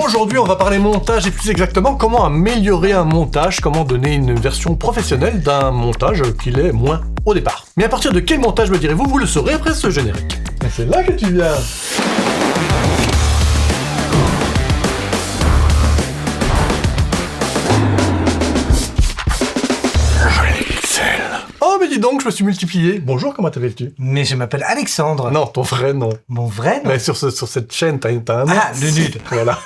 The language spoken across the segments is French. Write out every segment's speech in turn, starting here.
Aujourd'hui, on va parler montage et plus exactement comment améliorer un montage, comment donner une version professionnelle d'un montage qui l'est moins au départ. Mais à partir de quel montage me direz-vous? Vous le saurez après ce générique. Mais c'est là que tu viens. Oh mais dis donc, je me suis multiplié. Bonjour, comment t'appelles-tu? Mais je m'appelle Alexandre. Non, ton vrai nom. Mon vrai nom? Mais sur cette chaîne, t'as un nom. Ah, le nul. Voilà.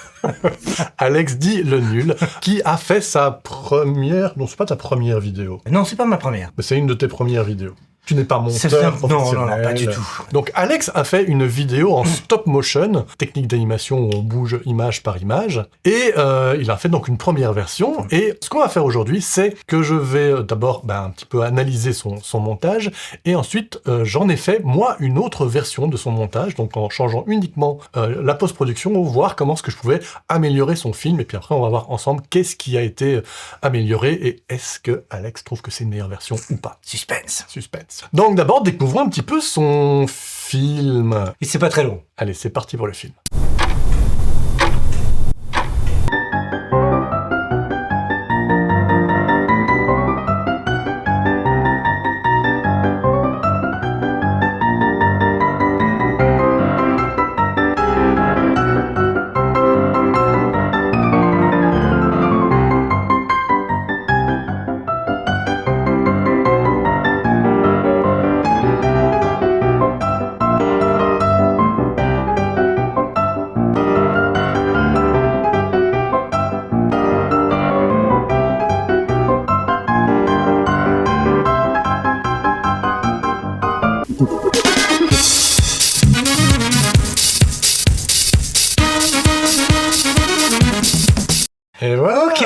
Alex dit le nul, qui a fait sa première... Non, c'est pas ta première vidéo. Non, c'est pas ma première. Mais c'est une de tes premières vidéos. Tu n'es pas monteur Non, pas du tout. Donc Alex a fait une vidéo en stop motion, technique d'animation où on bouge image par image, et il a fait donc une première version, et ce qu'on va faire aujourd'hui, c'est que je vais d'abord un petit peu analyser son montage, et ensuite j'en ai fait, moi, une autre version de son montage, donc en changeant uniquement la post-production, pour voir comment est-ce que je pouvais améliorer son film, et puis après on va voir ensemble qu'est-ce qui a été amélioré, et est-ce que Alex trouve que c'est une meilleure version ou pas. Suspense. Suspense. Donc d'abord, découvrons un petit peu son film. Et c'est pas très long. Allez, c'est parti pour le film. Et voilà. Ok.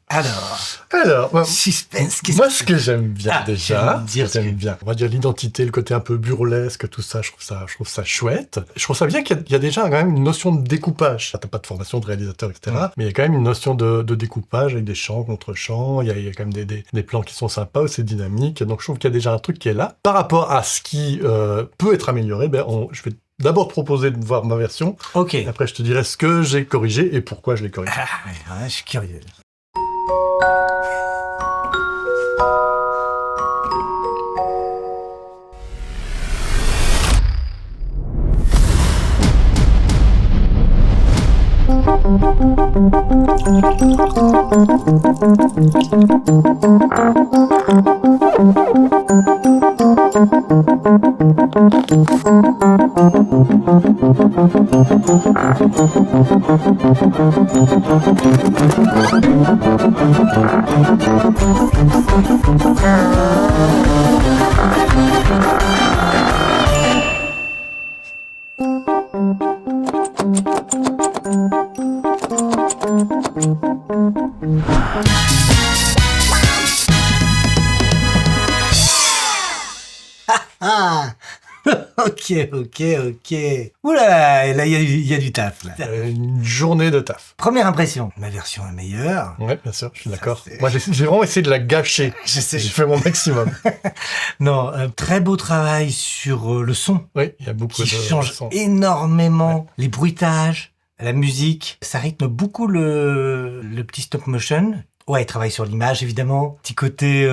Alors, suspense, moi ce que j'aime bien déjà, j'aime bien, on va dire l'identité, le côté un peu burlesque, tout ça, je trouve ça chouette. Je trouve ça bien qu'il y a déjà quand même une notion de découpage. T'as pas de formation de réalisateur, etc. Mais il y a quand même une notion de découpage avec des chants contre chants, il y a quand même des plans qui sont sympas, c'est dynamique, donc je trouve qu'il y a déjà un truc qui est là. Par rapport à ce qui peut être amélioré, je vais d'abord te proposer de voir ma version. Ok. Après, je te dirai ce que j'ai corrigé et pourquoi je l'ai corrigé. Je suis curieux. Ok. Oula, là, il y a du taf, là. Une journée de taf. Première impression. Ma version est meilleure. Ouais, bien sûr, je suis d'accord. Moi, j'ai vraiment essayé de la gâcher. Je sais. J'ai fait mon maximum. Non, un très beau travail sur le son. Oui, il y a beaucoup qui change énormément. Les bruitages, la musique. Ça rythme beaucoup le petit stop motion. Ouais, il travaille sur l'image, évidemment. Petit côté,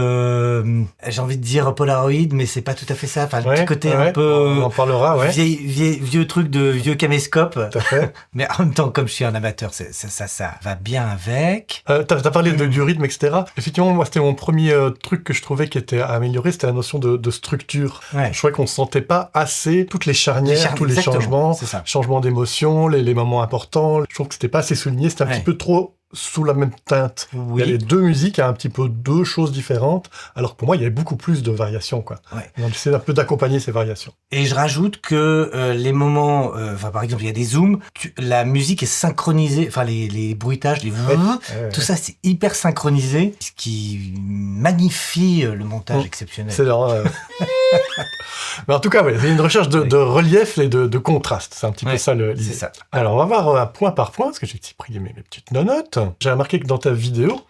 j'ai envie de dire Polaroid, mais c'est pas tout à fait ça. Enfin, le petit côté un peu... On en parlera, ouais. Vieux truc de vieux caméscope. Tout à fait. Mais en même temps, comme je suis un amateur, ça va bien avec. T'as parlé du rythme, etc. Effectivement, moi, c'était mon premier truc que je trouvais qui était amélioré, c'était la notion de structure. Ouais. Je trouvais qu'on ne sentait pas assez toutes les charnières, tous les changements, changements d'émotion, les moments importants. Je trouve que c'était pas assez souligné, c'était un petit peu trop sous la même teinte. Oui. Il y a les deux musiques, il y a un petit peu deux choses différentes, alors que pour moi, il y avait beaucoup plus de variations, quoi. Ouais. On essaie un peu d'accompagner ces variations. Et je rajoute que les moments, par exemple, il y a des zooms, la musique est synchronisée, enfin les bruitages, tout ça, c'est hyper synchronisé, ce qui magnifie le montage exceptionnel. C'est genre... Mais en tout cas, il y a une recherche de relief et de contraste. C'est un petit peu ça l'idée. C'est ça. Alors, on va voir point par point, parce que j'ai pris mes petites notes. J'ai remarqué que dans ta vidéo,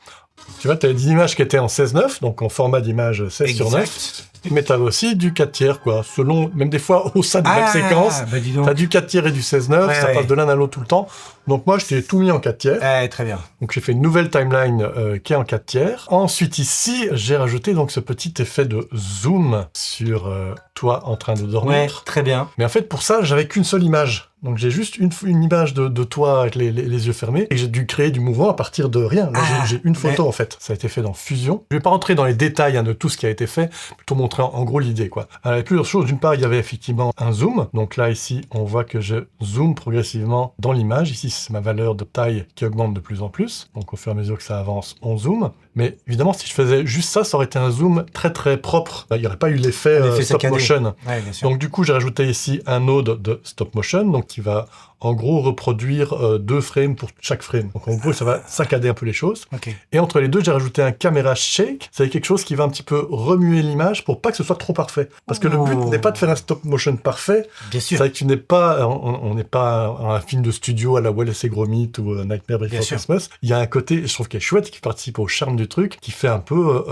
tu vois, tu avais des images qui étaient en 16:9, donc en format d'image 16:9. Mais t'avais aussi du 4/3, quoi. Selon, même des fois, au sein de chaque séquence, bah dis donc. t'as du 4/3 et du 16/9, Ouais, ça ouais. passe de l'un à l'autre tout le temps. Donc moi, je t'ai tout mis en 4/3. Très bien. Donc j'ai fait une nouvelle timeline qui est en 4/3. Ensuite ici, j'ai rajouté donc ce petit effet de zoom sur toi en train de dormir. Ouais, très bien. Mais en fait, pour ça, j'avais qu'une seule image. Donc j'ai juste une image de toi avec les yeux fermés, et j'ai dû créer du mouvement à partir de rien. Là, j'ai une photo, en fait. Ça a été fait dans Fusion. Je vais pas rentrer dans les détails de tout ce qui a été fait, plutôt montrer en gros l'idée, quoi. Il y avait plusieurs choses. D'une part, il y avait effectivement un zoom. Donc là, ici, on voit que je zoome progressivement dans l'image. Ici, c'est ma valeur de taille qui augmente de plus en plus. Donc au fur et à mesure que ça avance, on zoome. Mais évidemment, si je faisais juste ça, ça aurait été un zoom très très propre. Il n'y aurait pas eu l'effet stop motion. Ouais, bien sûr. Donc du coup, j'ai rajouté ici un node de stop motion, donc qui va en gros reproduire 2 frames pour chaque frame. Donc en gros, ça va saccader un peu les choses. Ok. Et entre les deux, j'ai rajouté un caméra shake. C'est quelque chose qui va un petit peu remuer l'image pour pas que ce soit trop parfait. Parce que le but n'est pas de faire un stop motion parfait. Bien sûr. C'est vrai que tu n'es pas, on n'est pas un film de studio à la Wallace et Gromit ou Nightmare Before Christmas. Il y a un côté, je trouve, qui est chouette, qui participe au charme du truc, qui fait un peu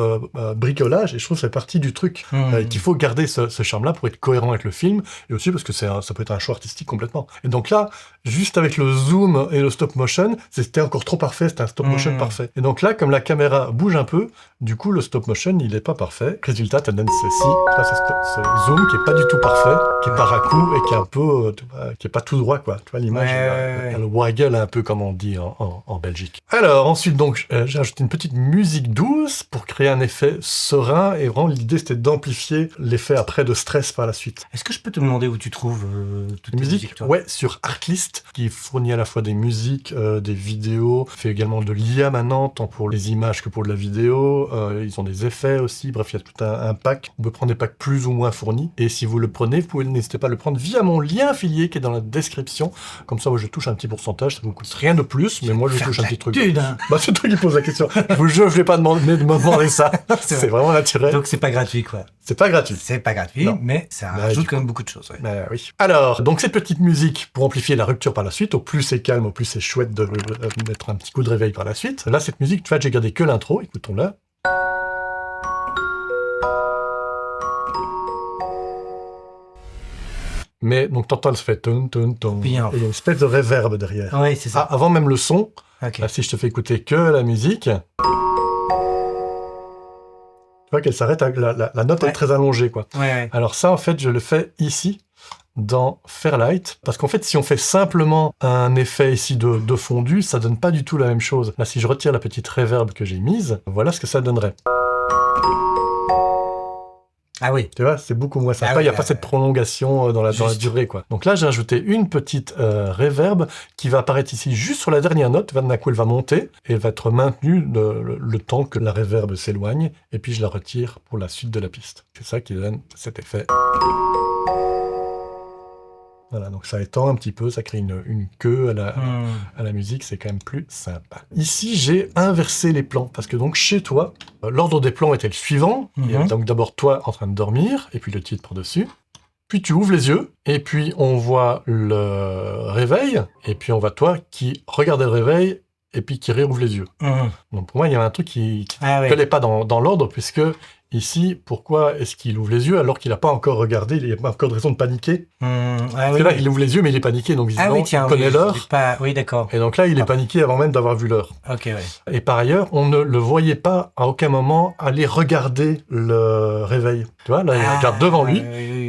bricolage, et je trouve que c'est partie du truc. Qu'il faut garder ce charme-là pour être cohérent avec le film, et aussi parce que ça peut être un choix artistique complètement. Et donc là, juste avec le zoom et le stop motion, c'était encore trop parfait, c'était un stop motion parfait. Et donc là, comme la caméra bouge un peu, du coup, le stop motion, il est pas parfait. Résultat, ça donne ceci. Là, ce zoom qui est pas du tout parfait, qui est par à coup et qui est un peu, qui est pas tout droit, quoi. Tu vois, l'image, elle waggle un peu, comme on dit en Belgique. Alors, ensuite, donc, j'ai ajouté une petite musique douce pour créer un effet serein, et vraiment, l'idée, c'était d'amplifier l'effet après de stress par la suite. Est-ce que je peux te demander où tu trouves toutes tes musiques, toi ? Ouais, sur Artlist, qui fournit à la fois des musiques, des vidéos, fait également de l'IA maintenant, tant pour les images que pour de la vidéo. Ils ont des effets aussi. Bref, il y a tout un pack. On peut prendre des packs plus ou moins fournis. Et si vous le prenez, vous pouvez, n'hésitez pas à le prendre via mon lien affilié qui est dans la description. Comme ça, moi, je touche un petit pourcentage. Ça vous coûte rien de plus, mais moi, je touche un petit truc. Bah, c'est toi qui pose la question. Je vous jure, je vais pas demander de me demander ça. C'est vraiment naturel. Donc, c'est pas gratuit, quoi. C'est pas gratuit. C'est pas gratuit, non. mais ça rajoute quand même beaucoup de choses. Ouais. Oui. Alors, donc cette petite musique pour amplifier la rupture par la suite, au plus c'est calme, au plus c'est chouette de mettre un petit coup de réveil par la suite. Là, cette musique, tu vois, j'ai gardé que l'intro, écoutons-la. Mais donc t'entends, ça fait ton ton ton. Bien. Et il y a une espèce de réverb derrière. Oui, c'est ça. Avant même le son. Okay. Là, si je te fais écouter que la musique, tu vois qu'elle s'arrête, la note est très allongée, quoi. Ouais. Alors ça, en fait, je le fais ici, dans Fairlight, parce qu'en fait, si on fait simplement un effet ici de fondu, ça donne pas du tout la même chose. Là, si je retire la petite reverb que j'ai mise, voilà ce que ça donnerait. Ah oui. Tu vois, c'est beaucoup moins sympa. Il n'y a pas cette prolongation dans la durée, quoi. Donc là, j'ai ajouté une petite reverb qui va apparaître ici juste sur la dernière note. D'un coup, elle va monter et elle va être maintenue le temps que la reverb s'éloigne. Et puis, je la retire pour la suite de la piste. C'est ça qui donne cet effet. Voilà, donc ça étend un petit peu, ça crée une queue à la musique, c'est quand même plus sympa. Ici, j'ai inversé les plans, parce que donc chez toi, l'ordre des plans était le suivant. Il y avait donc d'abord toi en train de dormir, et puis le titre par-dessus. Puis tu ouvres les yeux, et puis on voit le réveil, et puis on voit toi qui regardait le réveil, et puis qui réouvre les yeux. Donc pour moi, il y avait un truc qui ne collait pas dans l'ordre, puisque ici, pourquoi est-ce qu'il ouvre les yeux alors qu'il n'a pas encore regardé, il n'y a pas encore de raison de paniquer. Parce que là, il ouvre les yeux, mais il est paniqué, donc visiblement, il connaît l'heure. Oui, d'accord. Et donc là, il est paniqué avant même d'avoir vu l'heure. Ok, ouais. Et par ailleurs, on ne le voyait pas à aucun moment aller regarder le réveil. Tu vois, là, il regarde devant lui.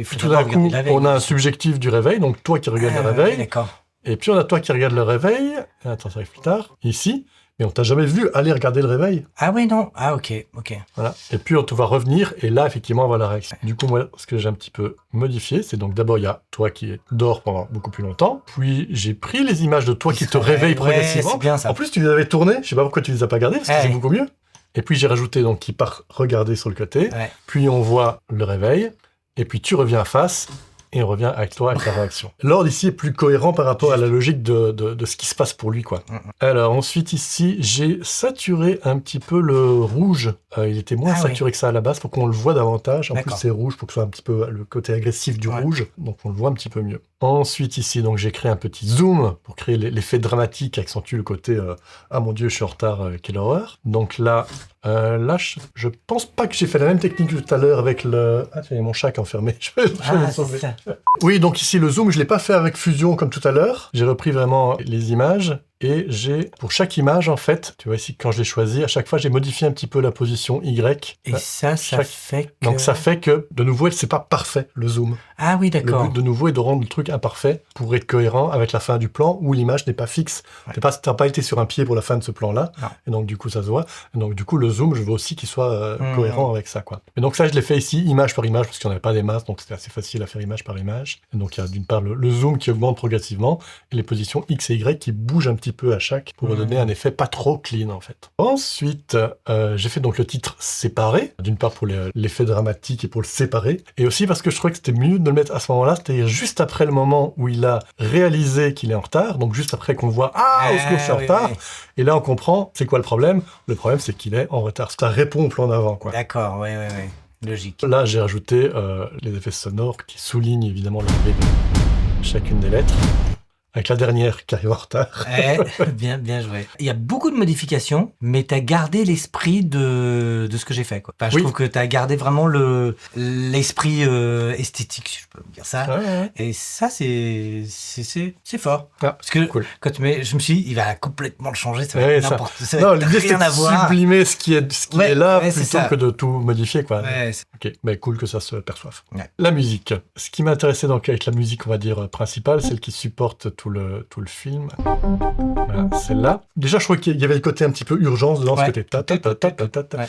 Puis tout d'un coup, on a un subjectif du réveil, donc toi qui regardes le réveil. D'accord. Et puis on a toi qui regarde le réveil. Attends, ça arrive plus tard. Ici. Mais on t'a jamais vu aller regarder le réveil. Ah oui, non. Ah, ok. Voilà. Et puis on te va revenir, et là, effectivement, on voit la réaction. Du coup, moi, ce que j'ai un petit peu modifié, c'est donc d'abord, il y a toi qui dors pendant beaucoup plus longtemps, puis j'ai pris les images de toi qui te réveille progressivement. C'est bien ça. En plus, tu les avais tournées, je sais pas pourquoi tu les as pas gardées, parce que c'est beaucoup mieux. Et puis j'ai rajouté donc qui part regarder sur le côté, puis on voit le réveil, et puis tu reviens face, et on revient avec toi, avec la réaction. L'ordre ici est plus cohérent par rapport à la logique de ce qui se passe pour lui, quoi. Alors, ensuite, ici, j'ai saturé un petit peu le rouge. Il était moins saturé que ça à la base, pour qu'on le voit davantage. En plus, c'est rouge, pour que ce soit un petit peu le côté agressif du rouge. Donc, on le voit un petit peu mieux. Ensuite, ici, donc j'ai créé un petit zoom pour créer l'effet dramatique qui accentue le côté ah mon Dieu, je suis en retard, quelle horreur. Donc là, je pense pas que j'ai fait la même technique que tout à l'heure avec le... Ah, tiens, il y a mon chat qui est enfermé. Je vais le sauver. c'est ça. Oui, donc ici, le zoom, je l'ai pas fait avec fusion comme tout à l'heure. J'ai repris vraiment les images. Et j'ai, pour chaque image, en fait, tu vois ici, quand je l'ai choisi, à chaque fois, j'ai modifié un petit peu la position Y. Et ça fait que... Donc ça fait que, de nouveau, c'est pas parfait, le zoom. Ah oui, Le d'accord. but, de nouveau, est de rendre le truc imparfait pour être cohérent avec la fin du plan où l'image n'est pas fixe. Ouais. T'as pas été sur un pied pour la fin de ce plan-là. Non. Et donc, du coup, ça se voit. Et donc, du coup, le zoom, je veux aussi qu'il soit cohérent avec ça, quoi. Et donc, ça, je l'ai fait ici, image par image, parce qu'il n'y en avait pas des masses, donc c'était assez facile à faire image par image. Et donc, il y a d'une part le zoom qui augmente progressivement et les positions X et Y qui bougent un petit peu à chaque pour donner un effet pas trop clean, en fait. Ensuite, j'ai fait donc le titre séparé, d'une part pour l'effet dramatique et pour le séparer, et aussi parce que je trouvais que c'était mieux de le mettre à ce moment-là, c'est-à-dire juste après le moment où il a réalisé qu'il est en retard, donc juste après qu'on voit « Ah, au secours, je suis en retard !» Et là, on comprend, c'est quoi le problème? Le problème, c'est qu'il est en retard. Ça répond au plan d'avant, quoi. D'accord, ouais. Logique. Là, j'ai rajouté les effets sonores qui soulignent évidemment l'arrivée de chacune des lettres. Avec la dernière qui arrive en retard. Bien joué. Il y a beaucoup de modifications, mais tu as gardé l'esprit de ce que j'ai fait, quoi. Enfin, je trouve que tu as gardé vraiment l'esprit esthétique, si je peux dire ça. Ouais. Et ça, c'est fort. Ah, parce que cool. quand tu mets, je me suis dit, il va complètement le changer, ça va être n'importe quoi. Non, l'idée, c'est de voir. sublimer ce qui est là plutôt que de tout modifier, quoi. Ouais, ok, mais cool que ça se perçoive. Ouais. La musique. Ce qui m'intéressait donc avec la musique, on va dire, principale, celle qui supporte tout le film. Voilà, celle-là. Déjà, je crois qu'il y avait le côté un petit peu urgence dedans, ce côté ta.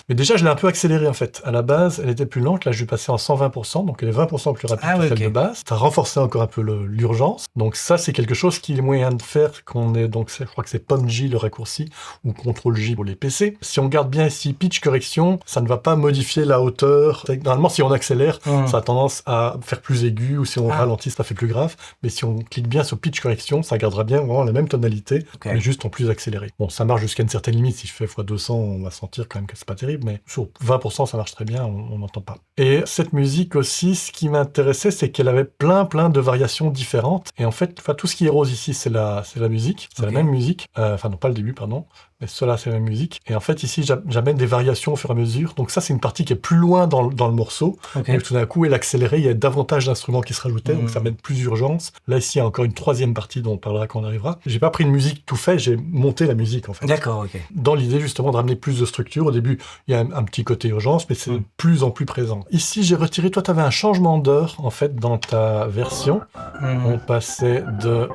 Mais déjà, je l'ai un peu accéléré, en fait. À la base, elle était plus lente. Là, je vais passer en 120%, donc elle est 20% plus rapide que celle de base. Ça a renforcé encore un peu l'urgence. Donc ça, c'est quelque chose qu'il est moyen de faire, je crois que c'est POM-J, le raccourci, ou CTRL-J pour les PC. Si on garde bien ici pitch correction, ça ne va pas modifier la hauteur. Normalement, si on accélère, ça a tendance à faire plus aigu, ou si on ralentit, ça fait plus grave. Mais si on clique bien sur pitch correction, ça gardera bien vraiment la même tonalité, mais juste en plus accéléré. Bon, ça marche jusqu'à une certaine limite. Si je fais x200, on va sentir quand même que c'est pas terrible, mais sur 20%, ça marche très bien, on n'entend pas. Et cette musique aussi, ce qui m'intéressait, c'est qu'elle avait plein de variations différentes. Et en fait, tout ce qui est rose ici, c'est la musique. C'est la même musique. Enfin, non, pas le début, pardon. Mais cela, c'est la même musique. Et en fait, ici, j'amène des variations au fur et à mesure. Donc ça, c'est une partie qui est plus loin dans le morceau. Et tout d'un coup, elle accélérée, il y a davantage d'instruments qui se rajoutaient, donc ça amène plus d'urgence. Là, ici, il y a encore une troisième partie dont on parlera quand on arrivera. J'ai pas pris une musique tout fait, j'ai monté la musique, en fait. D'accord, ok. Dans l'idée, justement, de ramener plus de structure. Au début, il y a un petit côté urgence, mais c'est de plus en plus présent. Ici, j'ai retiré, toi, tu avais un changement d'heure, en fait, dans ta version. On passait de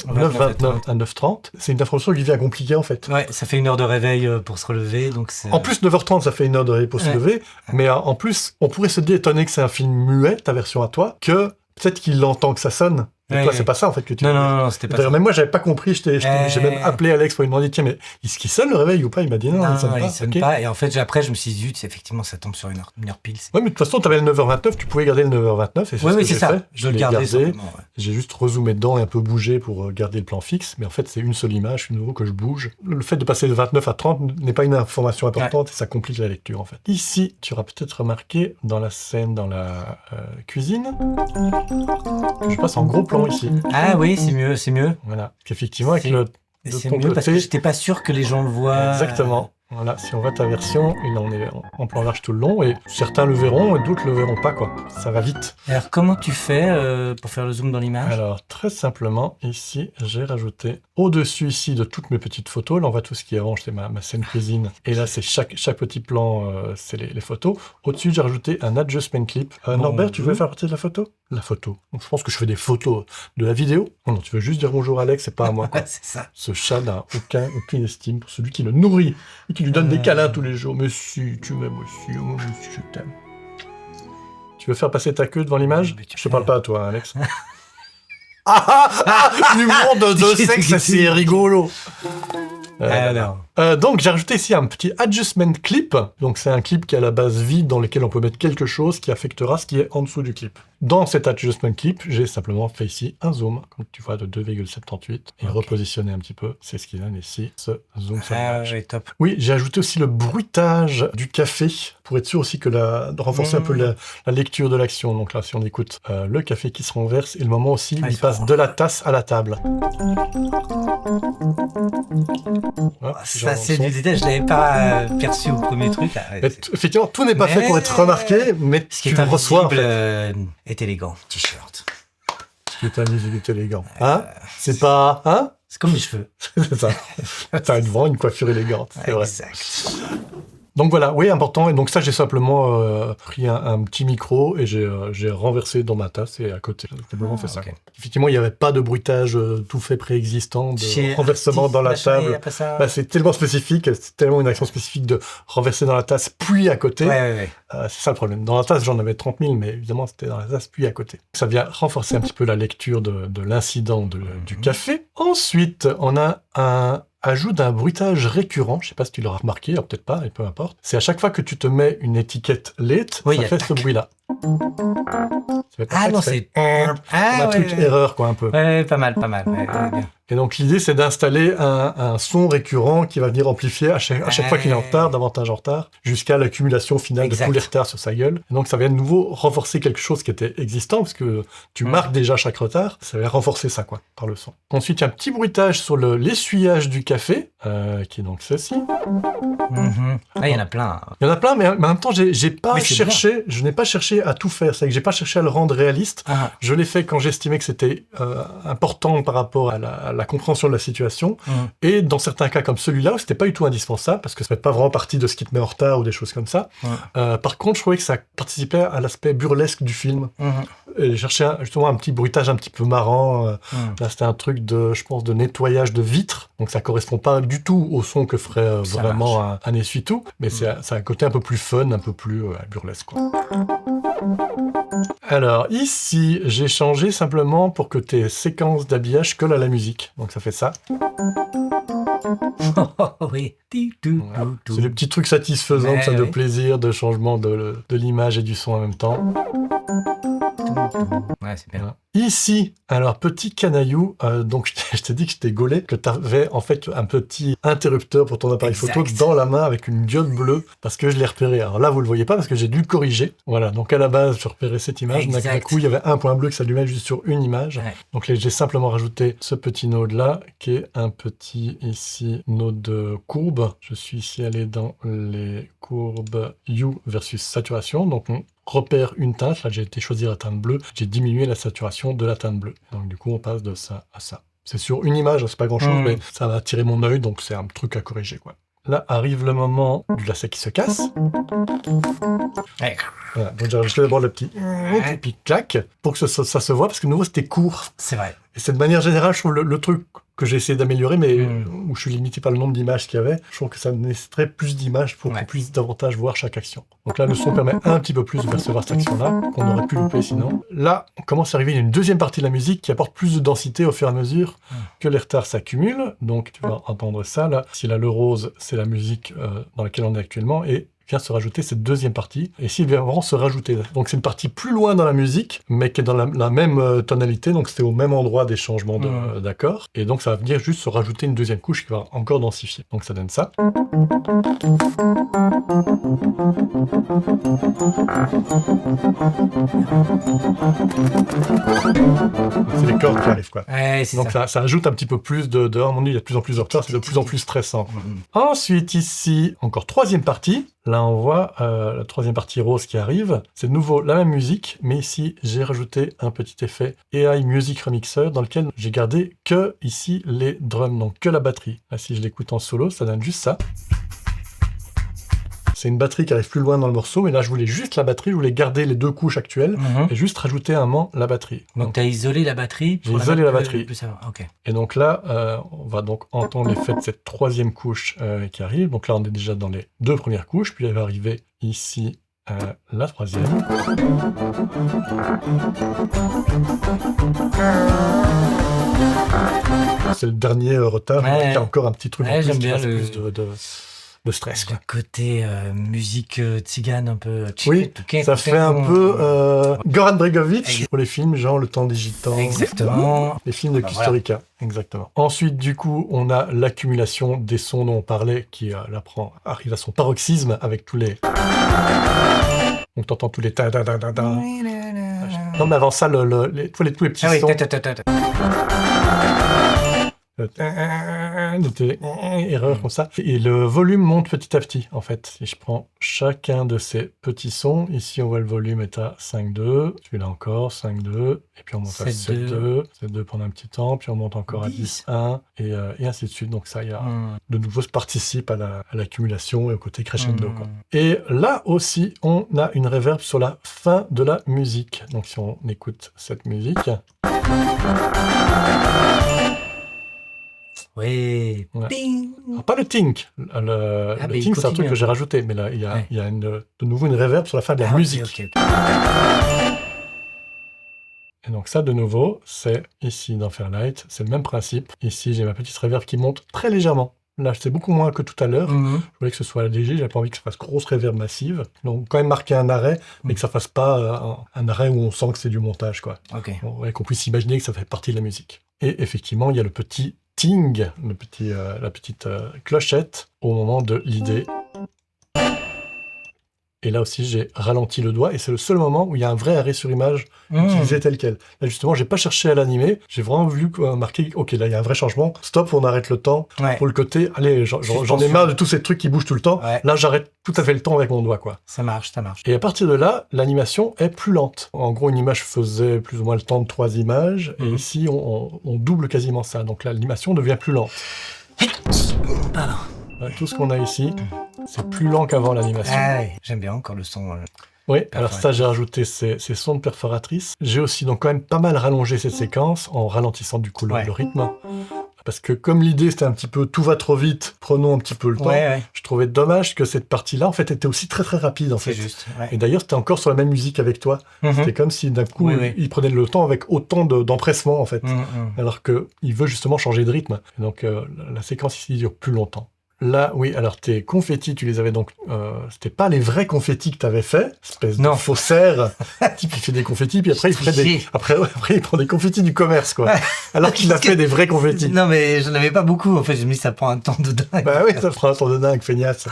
9h29 à 9h30. C'est une information qui devient compliquée, en fait. Ouais, ça fait 1 heure de réveil pour se relever, donc c'est... En plus, 9h30, ça fait 1 heure de réveil pour se lever, mais en plus, on pourrait se étonner que c'est un film muet, ta version à toi, que peut-être qu'il entend que ça sonne. Et toi, c'est pas ça, en fait, que tu veux dire. Non, c'était pas ça. Même moi, j'avais pas compris, j'ai même appelé Alex pour lui demander, tiens, mais est-ce qu'il sonne le réveil ou pas? Il m'a dit non, il sonne pas. Et en fait, après, je me suis dit, zut, effectivement, ça tombe sur 1 heure pile. Oui, mais de toute façon, tu avais le 9h29, tu pouvais garder le 9h29, et c'est ce que j'ai fait. Je le gardais. J'ai juste rezoomé dedans et un peu bougé pour garder le plan fixe, mais en fait, c'est une seule image, une nouveau que je bouge. Le fait de passer de 29 à 30 n'est pas une information importante, et ça complique la lecture, en fait. Ici, tu auras peut-être remarqué, dans la scène, dans la cuisine, je passe en gros plan ici. Ah oui, c'est mieux. Voilà, qu'effectivement, avec le... C'est mieux parce que j'étais pas sûr que les gens le voient. Exactement. Voilà, si on voit ta version, et là on est en plan large tout le long, et certains le verront et d'autres le verront pas, quoi. Ça va vite. Alors comment tu fais pour faire le zoom dans l'image? Alors très simplement, ici j'ai rajouté au-dessus ici de toutes mes petites photos, là on voit tout ce qui est orange, c'est ma scène cuisine, et là c'est chaque petit plan, c'est les photos. Au-dessus j'ai rajouté un adjustment clip. Norbert, tu veux faire partie de la photo? La photo. Donc, je pense que je fais des photos de la vidéo. Non, tu veux juste dire bonjour Alex, c'est pas à moi, quoi. C'est ça. Ce chat n'a aucune estime pour celui qui le nourrit et qui lui donne des câlins tous les jours. Mais si, tu m'aimes aussi, moi aussi je t'aime. Tu veux faire passer ta queue devant l'image? Je te parle pas à toi, hein, Alex. L'humour de sexe, c'est rigolo. Alors, Donc j'ai rajouté ici un petit adjustment clip. Donc c'est un clip qui est à la base vide dans lequel on peut mettre quelque chose qui affectera ce qui est en dessous du clip. Dans cet adjustment clip, j'ai simplement fait ici un zoom, comme tu vois, de 2,78 et repositionné un petit peu. C'est ce qui donne ici ce zoom sur l'image. Ouais, top. Oui, j'ai ajouté aussi le bruitage du café pour être sûr aussi que de renforcer un peu la lecture de l'action. Donc là, si on écoute le café qui se renverse et le moment aussi où il passe de la tasse à la table. Voilà, Ça, c'est du détail, je l'avais pas perçu au premier truc. Là. Effectivement, tout n'est pas fait pour être remarqué, mais ce qui tu est le reçois. En fait. est élégant. T-shirt. Ce qui est invisible est élégant. Hein C'est pas... Hein C'est comme mes cheveux. C'est ça. T'as une coiffure élégante, c'est vrai. Exact. Donc voilà, oui, important. Et donc ça, j'ai simplement pris un petit micro et j'ai renversé dans ma tasse et à côté. J'ai simplement fait ça. Okay. Effectivement, il n'y avait pas de bruitage tout fait préexistant, de renversement dans la table. C'est tellement spécifique, c'est tellement une action spécifique de renverser dans la tasse puis à côté. Ouais. C'est ça le problème. Dans la tasse, j'en avais 30 000, mais évidemment, c'était dans la tasse puis à côté. Ça vient renforcer un petit peu la lecture de l'incident du café. Ensuite, on a un ajout d'un bruitage récurrent, je sais pas si tu l'auras remarqué, alors peut-être pas, et peu importe. C'est à chaque fois que tu te mets une étiquette late, ça fait ce bruit-là. Ah non, c'est... un truc erreur, quoi, un peu. Ouais, pas mal. Ouais, bien. Et donc l'idée, c'est d'installer un son récurrent qui va venir amplifier à chaque fois qu'il est en retard, davantage en retard, jusqu'à l'accumulation finale de tous les retards sur sa gueule. Et donc ça vient de nouveau renforcer quelque chose qui était existant, parce que tu marques déjà chaque retard, ça vient renforcer ça, quoi, par le son. Ensuite, il y a un petit bruitage sur l'essuyage du café, qui est donc ceci. Ah, il y en a plein. Il y en a plein, mais en même temps, je n'ai pas cherché à tout faire. C'est que j'ai pas cherché à le rendre réaliste. Je l'ai fait quand j'estimais que c'était important par rapport à la compréhension de la situation. Et dans certains cas comme celui-là, où c'était pas du tout indispensable, parce que ça fait pas vraiment partie de ce qui te met en retard ou des choses comme ça. Par contre, je trouvais que ça participait à l'aspect burlesque du film. Et j'ai cherché justement un petit bruitage un petit peu marrant. Là, c'était un truc je pense, de nettoyage de vitres. Donc ça correspond pas du tout au son que ferait vraiment un essuie-tout. Mais c'est un côté un peu plus fun, un peu plus burlesque, quoi. Alors, ici, j'ai changé simplement pour que tes séquences d'habillage collent à la musique. Donc, ça fait ça. Oui. Voilà. C'est des petits trucs satisfaisants, de plaisir, de changement de l'image et du son en même temps. Ouais, c'est bien. Voilà. Ici, alors petit canaillou, donc je t'ai dit que j'étais gaulé, que tu avais en fait un petit interrupteur pour ton appareil photo dans la main avec une diode bleue, parce que je l'ai repéré. Alors là, vous le voyez pas parce que j'ai dû le corriger. Voilà, donc à la base, je repérais cette image, mais d'un coup, il y avait un point bleu qui s'allumait juste sur une image. Donc là, j'ai simplement rajouté ce petit node là, qui est un petit ici node courbe. Je suis ici allé dans les courbes Hue versus saturation, donc on repère une teinte, là j'ai été choisir la teinte bleue, j'ai diminué la saturation de la teinte bleue. Donc du coup on passe de ça à ça. C'est sur une image, c'est pas grand chose, mais ça va attirer mon œil, donc c'est un truc à corriger, quoi. Là arrive le moment du lacet qui se casse. Voilà, donc j'ai rajouté d'abord le petit et puis clac, pour que ça se voit, parce que de nouveau c'était court. C'est vrai. Et c'est de manière générale, je trouve le truc que j'ai essayé d'améliorer, mais où je suis limité par le nombre d'images qu'il y avait, je trouve que ça nécessiterait plus d'images pour qu'on puisse davantage voir chaque action. Donc là, le son permet un petit peu plus de percevoir cette action-là, qu'on aurait pu louper sinon. Là, on commence à arriver à une deuxième partie de la musique qui apporte plus de densité au fur et à mesure que les retards s'accumulent. Donc tu vas entendre ça, là. Si là, le rose, c'est la musique dans laquelle on est actuellement, et vient se rajouter cette deuxième partie. Et ici, il vient vraiment se rajouter. Donc c'est une partie plus loin dans la musique, mais qui est dans la même tonalité, donc c'était au même endroit des changements d'accords. Et donc ça va venir juste se rajouter une deuxième couche qui va encore densifier. Donc ça donne ça. C'est les cordes qui arrivent, quoi. Donc ça ajoute un petit peu plus de à mon avis, il y a de plus en plus de retard, c'est de plus en plus stressant. Ensuite, ici, encore troisième partie. Là, on voit la troisième partie rose qui arrive. C'est de nouveau la même musique, mais ici, j'ai rajouté un petit effet AI Music Remixer dans lequel j'ai gardé que, ici, les drums, donc que la batterie. Là, si je l'écoute en solo, ça donne juste ça. C'est une batterie qui arrive plus loin dans le morceau, mais là, je voulais juste la batterie, je voulais garder les deux couches actuelles et juste rajouter un moment la batterie. Donc, tu as isolé la batterie pour isolé la batterie. Okay. Et donc là, on va donc entendre l'effet de cette troisième couche qui arrive. Donc là, on est déjà dans les deux premières couches, puis elle va arriver ici la troisième. C'est le dernier retard. Ouais. Il y a encore un petit truc Ouais, en plus j'aime qui bien fasse le- plus de stress. Le Quoi. côté musique tzigane un peu... Oui, ça fait un peu Goran Bregovic pour les films, genre Le Temps des Gitans. Exactement. Les films de Bah, Kusturica, exactement. Ensuite, du coup, on a l'accumulation des sons dont on parlait, qui arrive à son paroxysme avec tous les... Donc t'entends tous les ta-da-da-da-da. Non, mais avant ça, tous les petits Ah oui, sons... Erreur comme ça. Et le volume monte petit à petit, en fait. Si je prends chacun de ces petits sons, ici on voit le volume est à 5,2, celui-là encore 5,2, et puis on monte à 7,2, 7,2 pendant un petit temps, puis on monte encore à 10,1, et ainsi de suite. Donc ça, il y a de nouveau, ça participe à l'accumulation et au côté crescendo. Quoi. Et là aussi, on a une reverb sur la fin de la musique. Donc si on écoute cette musique... Oui. Ouais. Ding. Alors, pas le tink. Le tink, c'est un truc que j'ai rajouté, mais là, il y a de nouveau une reverb sur la fin de la musique. Okay. Et donc ça, de nouveau, c'est ici dans Fairlight, c'est le même principe. Ici, j'ai ma petite reverb qui monte très légèrement. Là, c'est beaucoup moins que tout à l'heure. Je voulais que ce soit léger, j'avais pas envie que ça fasse grosse reverb massive. Donc, quand même marquer un arrêt, mais que ça fasse pas un arrêt où on sent que c'est du montage, quoi. Okay. Qu'on puisse imaginer que ça fait partie de la musique. Et effectivement, il y a le petit ting, la petite clochette au moment de l'idée. Et là aussi, j'ai ralenti le doigt, et c'est le seul moment où il y a un vrai arrêt sur image utilisé tel quel. Là, justement, j'ai pas cherché à l'animer, j'ai vraiment voulu marquer, ok, là, il y a un vrai changement, stop, on arrête le temps, pour le côté, allez, j'en ai marre de tous ces trucs qui bougent tout le temps, là, j'arrête tout à fait le temps avec mon doigt, quoi. Ça marche, ça marche. Et à partir de là, l'animation est plus lente. En gros, une image faisait plus ou moins le temps de 3 images, et ici, on double quasiment ça, donc l'animation devient plus lente. Pardon. Tout ce qu'on a ici, c'est plus lent qu'avant l'animation. Ah oui, j'aime bien encore le son. Oui, alors ça, j'ai rajouté ces sons de perforatrice. J'ai aussi donc quand même pas mal rallongé cette séquence en ralentissant du coup le rythme. Parce que comme l'idée c'était un petit peu tout va trop vite, prenons un petit peu le temps, je trouvais dommage que cette partie-là en fait était aussi très très rapide en fait. C'est juste. Et d'ailleurs c'était encore sur la même musique avec toi. C'était comme si d'un coup il prenait le temps avec autant d'empressement en fait. Alors qu'il veut justement changer de rythme. Et donc la séquence ici dure plus longtemps. Là, oui, alors tes confettis, tu les avais donc... c'était pas les vrais confettis que t'avais fait, espèce de faussaire. Type, il fait des confettis, puis après, il prend des confettis du commerce, quoi. Alors qu'il a fait des vrais confettis. Non, mais j'en avais pas beaucoup, en fait. J'ai mis ça prend un temps de dingue. Bah oui, ça prend un temps de dingue, feignasse.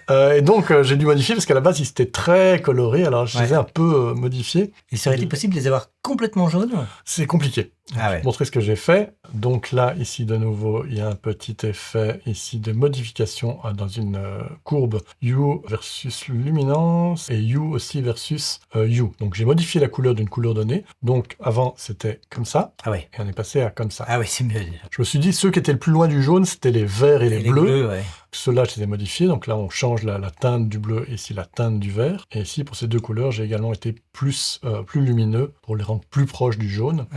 Et donc, j'ai dû modifier, parce qu'à la base, ils étaient très colorés, alors je les ai un peu modifiés. Et serait-il possible de les avoir complètement jaunes? C'est compliqué. Je vais te montrer ce que j'ai fait. Donc là, ici, de nouveau, il y a un petit effet ici de modification dans une courbe hue versus luminance et hue aussi versus hue. Donc j'ai modifié la couleur d'une couleur donnée. Donc avant, c'était comme ça. Et on est passé à comme ça. Ah oui, c'est mieux. Je me suis dit, ceux qui étaient le plus loin du jaune, c'était les verts et les bleus. Ouais. Ceux-là, je les ai modifiés. Donc là, on change la teinte du bleu et ici la teinte du vert. Et ici, pour ces deux couleurs, j'ai également été plus lumineux pour les rendre plus proches du jaune.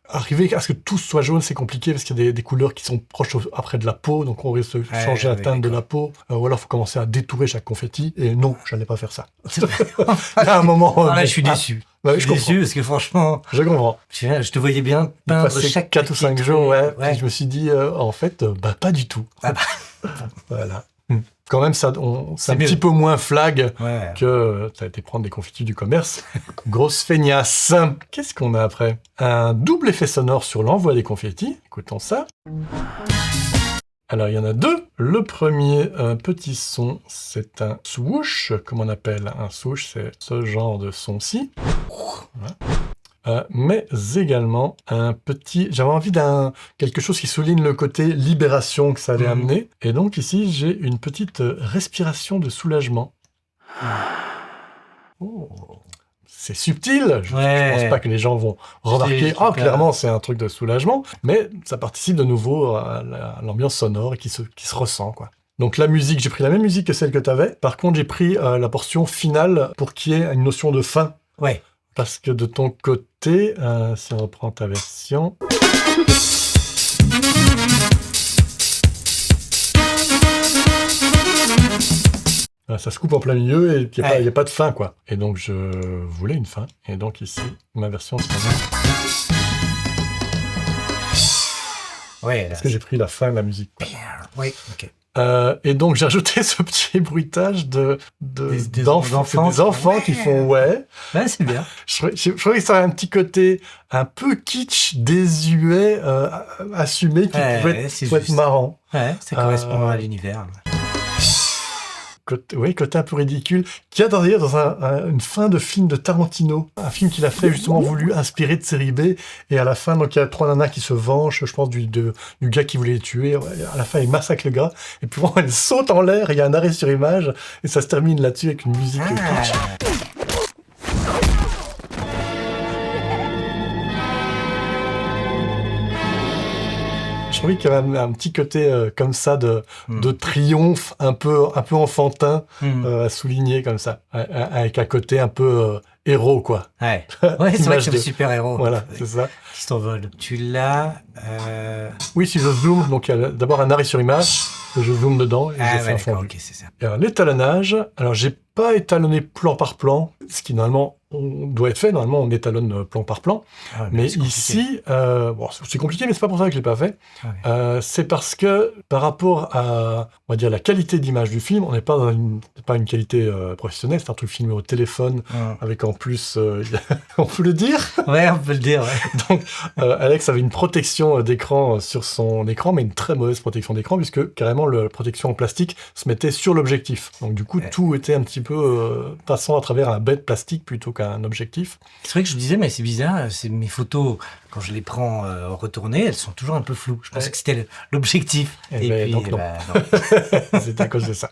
Arriver à ce que tout soit jaune, c'est compliqué parce qu'il y a des couleurs qui sont proches après de la peau, donc on risque de changer la teinte de la peau, ou alors il faut commencer à détourer chaque confetti, et non, j'allais pas faire ça. Il y a un moment... là, je suis déçu. Je suis déçu parce que franchement... Je comprends. Je te voyais bien peindre chaque 4 ou 5 jours, puis je me suis dit, en fait, pas du tout. Voilà. Quand même, c'est un petit peu moins flag que ça a été prendre des confettis du commerce. Grosse feignasse. Qu'est-ce qu'on a après? Un double effet sonore sur l'envoi des confettis. Écoutons ça. Alors, il y en a deux. Le premier petit son, c'est un swoosh, comme on appelle. Un swoosh, c'est ce genre de son-ci. Voilà. Mais également un petit... J'avais envie quelque chose qui souligne le côté libération que ça allait amener. Et donc ici, j'ai une petite respiration de soulagement. C'est subtil. Je pense pas que les gens vont remarquer. Clairement, c'est un truc de soulagement. Mais ça participe de nouveau à l'ambiance sonore qui se ressent, quoi. Donc la musique, j'ai pris la même musique que celle que tu avais. Par contre, j'ai pris la portion finale pour qu'il y ait une notion de fin. Parce que de ton côté, si on reprend ta version... Ça se coupe en plein milieu et il n'y a pas de fin, quoi. Et donc, je voulais une fin. Et donc ici, ma version... Ouais, parce que j'ai pris la fin de la musique. Quoi. Oui, ok. Et donc j'ai ajouté ce petit bruitage d'enfants qui font ouais. Ouais, c'est bien. Je trouvais que ça avait un petit côté un peu kitsch, désuet, assumé, qui pouvait être marrant. Ouais, ça correspond à l'univers. Côté un peu ridicule, qui a d'ailleurs dans une fin de film de Tarantino, un film qu'il a fait justement voulu inspirer de série B, et à la fin, donc il y a 3 nanas qui se vengent, je pense, du gars qui voulait les tuer, à la fin il massacre le gars, et puis vraiment elle saute en l'air, et il y a un arrêt sur image, et ça se termine là-dessus avec une musique kitsch. Je trouvais qu'il y avait un petit côté comme ça de triomphe un peu enfantin à souligner comme ça, avec un côté un peu héros, quoi. Ouais, c'est vrai que c'est le super-héros. Voilà, c'est ça. Qui s'envole. Tu l'as... Oui, si je zoome, donc il y a d'abord un arrêt sur image, je zoome dedans et je fais un fondu. Ok, c'est ça. Et alors, l'étalonnage, alors j'ai pas étalonné plan par plan, ce qui normalement doit être fait, normalement on étalonne plan par plan, mais ici, bon, c'est compliqué, mais c'est pas pour ça que je l'ai pas fait, c'est parce que par rapport à, on va dire, la qualité d'image du film, on n'est pas dans une qualité professionnelle, c'est un truc filmé au téléphone, avec en plus, on peut le dire. Ouais, on peut le dire, ouais. Donc, Alex avait une protection d'écran sur son écran, mais une très mauvaise protection d'écran, puisque carrément la protection en plastique se mettait sur l'objectif. Donc du coup, tout était un petit peu passant à travers un bête plastique plutôt qu'un objectif. C'est vrai que je me disais, mais c'est bizarre, mes photos, quand je les prends retournées, elles sont toujours un peu floues. Je pensais que c'était l'objectif. Et puis, donc non. C'était à cause de ça.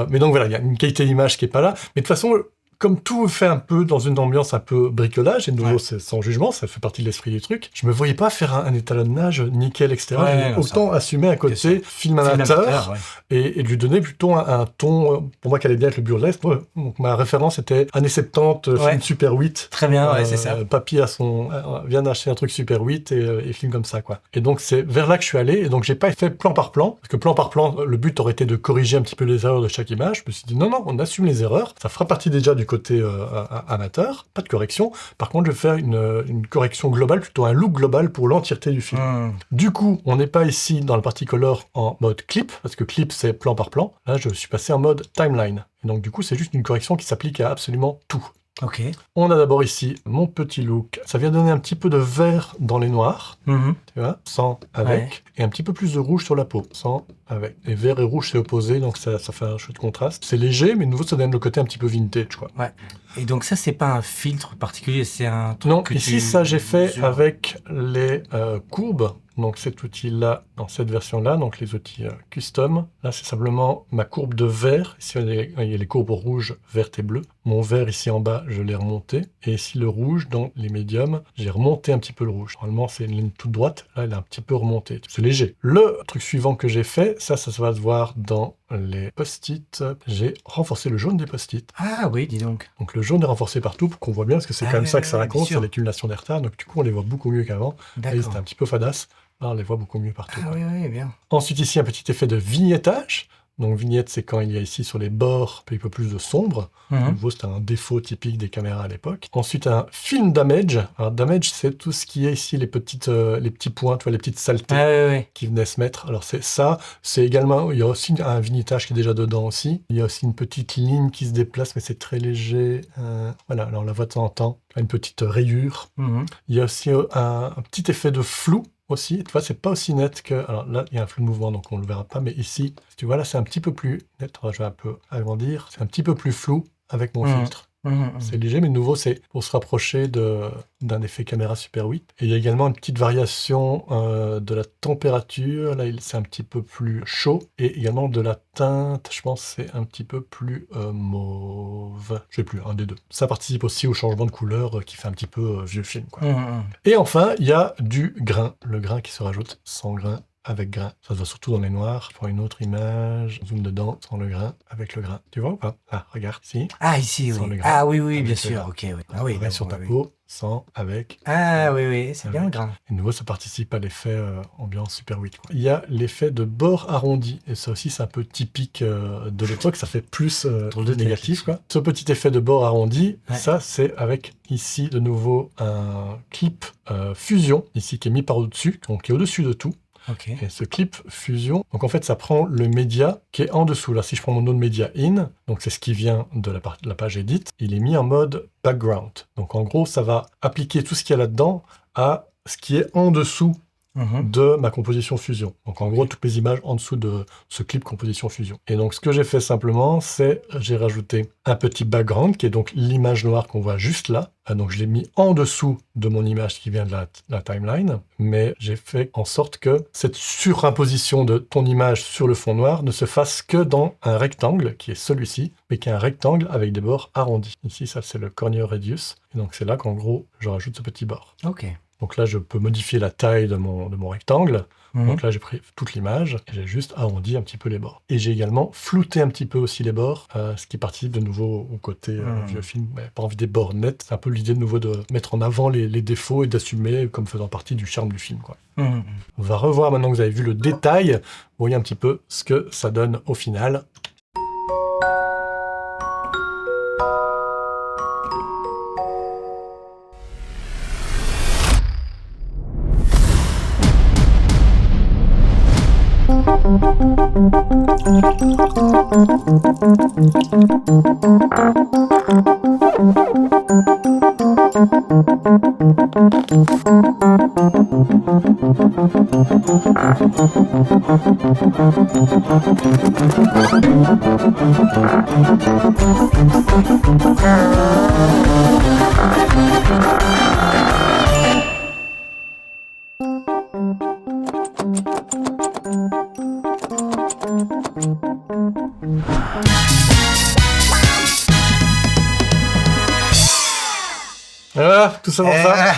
Mais donc voilà, il y a une qualité d'image qui est pas là. Mais de toute façon, comme tout fait un peu dans une ambiance un peu bricolage, et de nouveau, c'est sans jugement, ça fait partie de l'esprit du truc, je me voyais pas faire un étalonnage nickel, etc. Autant assumer un côté film amateur et lui donner plutôt un ton, pour moi, qui allait bien avec le burlesque. Donc ma référence était années 70, film Super 8. Très bien, c'est ça. Papy vient d'acheter un truc Super 8 et film comme ça, quoi. Et donc c'est vers là que je suis allé, et donc j'ai pas fait plan par plan, parce que plan par plan, le but aurait été de corriger un petit peu les erreurs de chaque image. Je me suis dit non, on assume les erreurs, ça fera partie déjà du côté amateur, pas de correction. Par contre, je vais faire une correction globale, plutôt un look global pour l'entièreté du film. Du coup, on n'est pas ici dans la partie color en mode clip, parce que clip, c'est plan par plan. Là, je suis passé en mode timeline. Et donc, du coup, c'est juste une correction qui s'applique à absolument tout. Ok. On a d'abord ici mon petit look. Ça vient donner un petit peu de vert dans les noirs, tu vois, sans, avec, et un petit peu plus de rouge sur la peau, sans, avec. Et vert et rouge, c'est opposé, donc ça fait un chouette contraste. C'est léger, mais de nouveau, ça donne le côté un petit peu vintage, quoi. Ouais. Et donc ça, c'est pas un filtre particulier, c'est un truc non, ici, ça, j'ai fait avec les courbes. Donc cet outil-là, dans cette version-là, donc les outils custom, là c'est simplement ma courbe de vert. Ici il y a les courbes rouges, vertes et bleues. Mon vert ici en bas, je l'ai remonté. Et ici le rouge, dans les médiums, j'ai remonté un petit peu le rouge. Normalement c'est une ligne toute droite, là elle est un petit peu remontée. C'est léger. Le truc suivant que j'ai fait, ça va se voir dans les post-it. J'ai renforcé le jaune des post-it. Ah oui, dis donc. Donc le jaune est renforcé partout pour qu'on voit bien, parce que c'est quand même ça que ça raconte, c'est l'accumulation des retards. Donc du coup on les voit beaucoup mieux qu'avant. Là c'était un petit peu fadasse. Là, on les voit beaucoup mieux partout. Ah oui, bien. Ensuite, ici, un petit effet de vignettage. Donc, vignette, c'est quand il y a ici sur les bords un peu plus de sombre. De nouveau, c'était un défaut typique des caméras à l'époque. Ensuite, un film damage. Alors, damage, c'est tout ce qui est ici, les petits points, tu vois, les petites saletés qui venaient se mettre. Alors, c'est ça. C'est également, il y a aussi un vignettage qui est déjà dedans aussi. Il y a aussi une petite ligne qui se déplace, mais c'est très léger. Voilà, alors on la voit de temps en temps. Une petite rayure. Il y a aussi un petit effet de flou. Aussi, tu vois, c'est pas aussi net que... Alors là, il y a un flou de mouvement, donc on le verra pas, mais ici, tu vois, là, c'est un petit peu plus net. Je vais un peu agrandir. C'est un petit peu plus flou avec mon filtre. C'est léger, mais de nouveau, c'est pour se rapprocher d'un effet caméra Super 8. Et il y a également une petite variation de la température. Là, c'est un petit peu plus chaud. Et également de la teinte, je pense, c'est un petit peu plus mauve. Je sais plus, un des deux. Ça participe aussi au changement de couleur qui fait un petit peu vieux film, quoi. Et enfin, il y a du grain. Le grain qui se rajoute sans grain. Avec grain. Ça se voit surtout dans les noirs. Je prends une autre image, on zoome dedans, sans le grain, avec le grain. Tu vois ou pas? Ah, regarde, ici. Ah, ici, oui. Ah oui, bien sûr. Ok, oui. Ah oui, sur ta peau, sans, avec. Ah oui, c'est bien le grain. Et de nouveau, ça participe à l'effet ambiance Super 8. Quoi. Il y a l'effet de bord arrondi, et ça aussi, c'est un peu typique de l'époque, ça fait plus de négatif. Quoi. Ce petit effet de bord arrondi, ça, c'est avec ici, de nouveau, un clip fusion, ici, qui est mis par au-dessus, donc qui est au-dessus de tout. Okay. Et ce clip fusion, donc en fait ça prend le média qui est en dessous. Là, si je prends mon node média in, donc c'est ce qui vient de la page edit, il est mis en mode background. Donc en gros, ça va appliquer tout ce qu'il y a là-dedans à ce qui est en dessous de ma composition fusion. Donc en gros, toutes les images en dessous de ce clip composition fusion. Et donc ce que j'ai fait simplement, c'est j'ai rajouté un petit background qui est donc l'image noire qu'on voit juste là. Donc je l'ai mis en dessous de mon image qui vient de la timeline, mais j'ai fait en sorte que cette surimposition de ton image sur le fond noir ne se fasse que dans un rectangle, qui est celui-ci, mais qui est un rectangle avec des bords arrondis. Ici, ça c'est le corner radius, et donc c'est là qu'en gros, je rajoute ce petit bord. Ok. Donc là, je peux modifier la taille de mon rectangle. Donc là, j'ai pris toute l'image et j'ai juste arrondi un petit peu les bords. Et j'ai également flouté un petit peu aussi les bords, ce qui participe de nouveau au côté vieux film. Pas envie des bords nets. C'est un peu l'idée de nouveau de mettre en avant les défauts et d'assumer comme faisant partie du charme du film. Quoi. On va revoir maintenant que vous avez vu le détail. Vous voyez un petit peu ce que ça donne au final. Voilà, tout ça pour ça.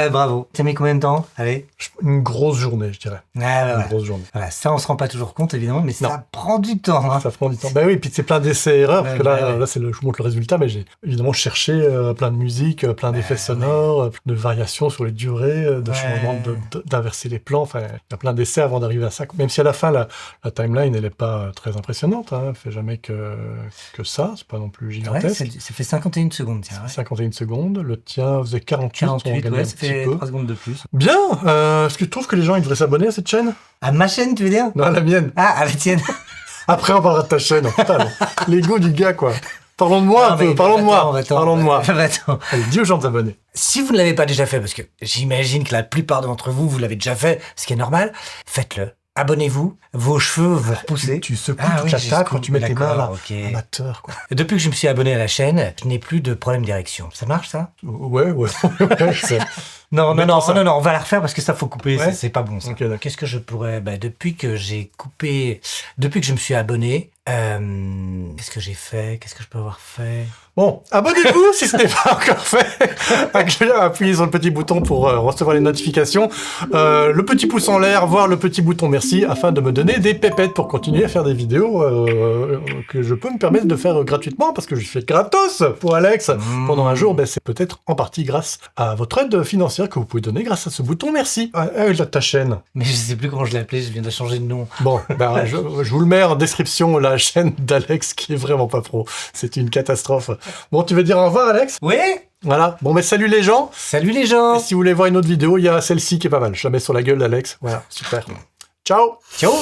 Bravo. T'as mis combien de temps? Allez. Une grosse journée, je dirais. Une grosse journée. Voilà, ça on se rend pas toujours compte évidemment, mais ça prend du temps. Hein. Ça prend du temps. Ben oui, puis c'est plein d'essais-erreurs, parce que là, je vous montre le résultat, mais j'ai évidemment cherché plein de musique, plein d'effets sonores, de variations sur les durées, de changements, d'inverser les plans. Enfin, il y a plein d'essais avant d'arriver à ça. Même si à la fin, la timeline, elle n'est pas très impressionnante. Hein. Elle fait jamais que ça. C'est pas non plus gigantesque. Ça fait 51 secondes, tiens. 51 secondes. Le tien faisait 48. 48, ça fait 3 secondes de plus. Bien. Est-ce que tu trouves que les gens ils devraient s'abonner à cette chaîne? À ma chaîne, tu veux dire? Non, à la mienne. Ah, à la tienne. Après, on parlera de ta chaîne. Putain, l'ego du gars, quoi. Parlons de moi un peu. Parlons de moi. Parlons de moi. Allez, dis aux gens de s'abonner. Si vous ne l'avez pas déjà fait, parce que j'imagine que la plupart d'entre vous, vous l'avez déjà fait, ce qui est normal, faites-le. Abonnez-vous, vos cheveux vont repousser. Tu secoues toute la table quand tu mets tes mains là. Amateur, quoi. Depuis que je me suis abonné à la chaîne, je n'ai plus de problème d'érection. Ça marche, ça? Ouais. Non, on va la refaire parce que ça faut couper, c'est pas bon ça. Okay, qu'est-ce que je pourrais... depuis que je me suis abonné, qu'est-ce que j'ai fait? Qu'est-ce que je peux avoir fait? Bon, abonnez-vous si ce n'est pas encore fait. Appuyez sur le petit bouton pour recevoir les notifications. Le petit pouce en l'air, voire le petit bouton merci, afin de me donner des pépettes pour continuer à faire des vidéos que je peux me permettre de faire gratuitement, parce que je fais gratos pour Alex pendant un jour. C'est peut-être en partie grâce à votre aide financière que vous pouvez donner grâce à ce bouton merci. Ta chaîne. Mais je sais plus comment je l'ai appelé, je viens de changer de nom. Bon, je vous le mets en description, la chaîne d'Alex qui est vraiment pas pro. C'est une catastrophe. Bon, tu veux dire au revoir, Alex? Oui. Voilà. Bon, salut les gens. Salut les gens. Et si vous voulez voir une autre vidéo, il y a celle-ci qui est pas mal. Je la mets sur la gueule d'Alex. Voilà, super. Ciao. Ciao.